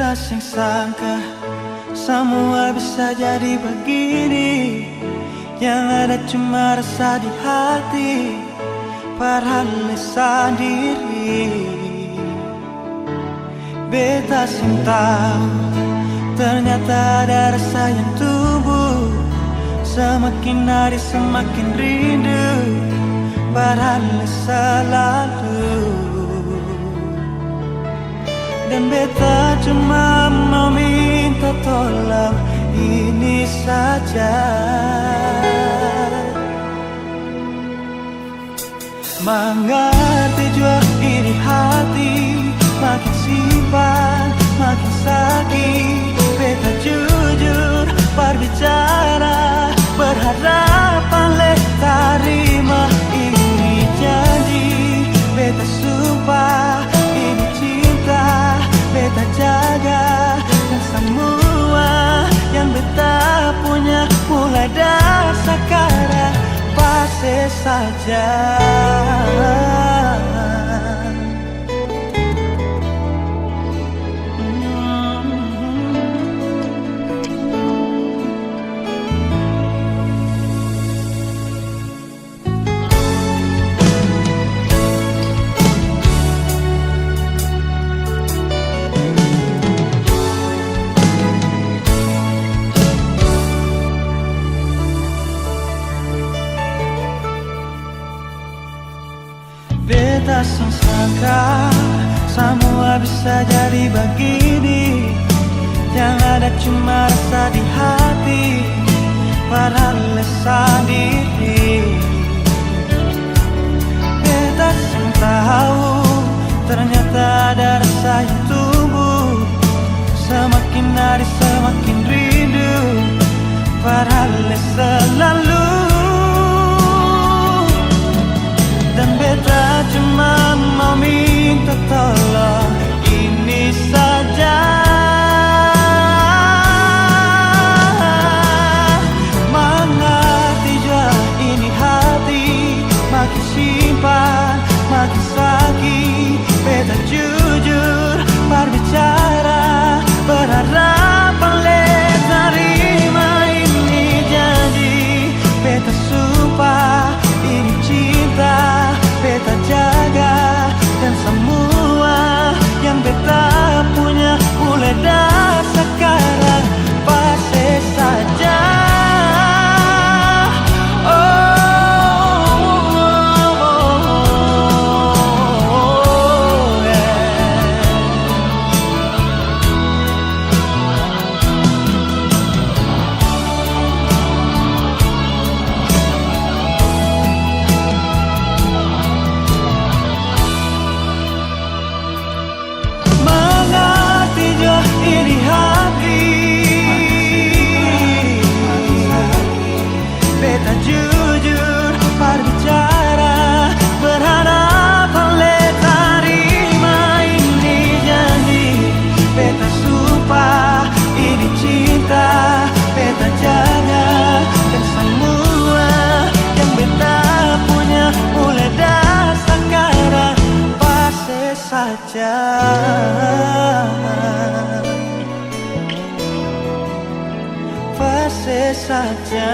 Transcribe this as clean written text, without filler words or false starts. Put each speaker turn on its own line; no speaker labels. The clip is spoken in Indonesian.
Beta sing sangka semua bisa jadi begini, yang ada cuma rasa di hati, padahal sendiri. Beta sing tahu ternyata ada rasa yang tumbuh, semakin hari semakin rindu, padahal selalu. Dan beta cuma mau minta tolong ini saja, mengerti jua ini hati, makin simpan makin sakit. Beta jujur berbicara, berharap le terima ini janji. Beta sumpah ini cinta, beta jaga, dan semua yang beta punya mulai dari sekarang pasti saja. Beta sing sangka semua bisa jadi begini, yang ada cuma rasa di hati, padahal sendiri. Beta sing tahu ternyata ada rasa yang tumbuh, semakin hari semakin rindu, padahal selalu. Dan beta cuma mau minta tolong ini saja, mengerti jua ini hati, makin simpan makin sakit. Beta jujur berbicara, berharap le terima ini janji. Beta sumpah ini cinta, beta jaga, dan semua yang beta punya mulai dari sekarang pasti saja. Ini hati, beta jujur berbicara, berharap le terima ini janji. Beta sumpah ini cinta, beta jaga, dan semua yang beta punya mulai dari sekarang pasti saja. Pasti saja.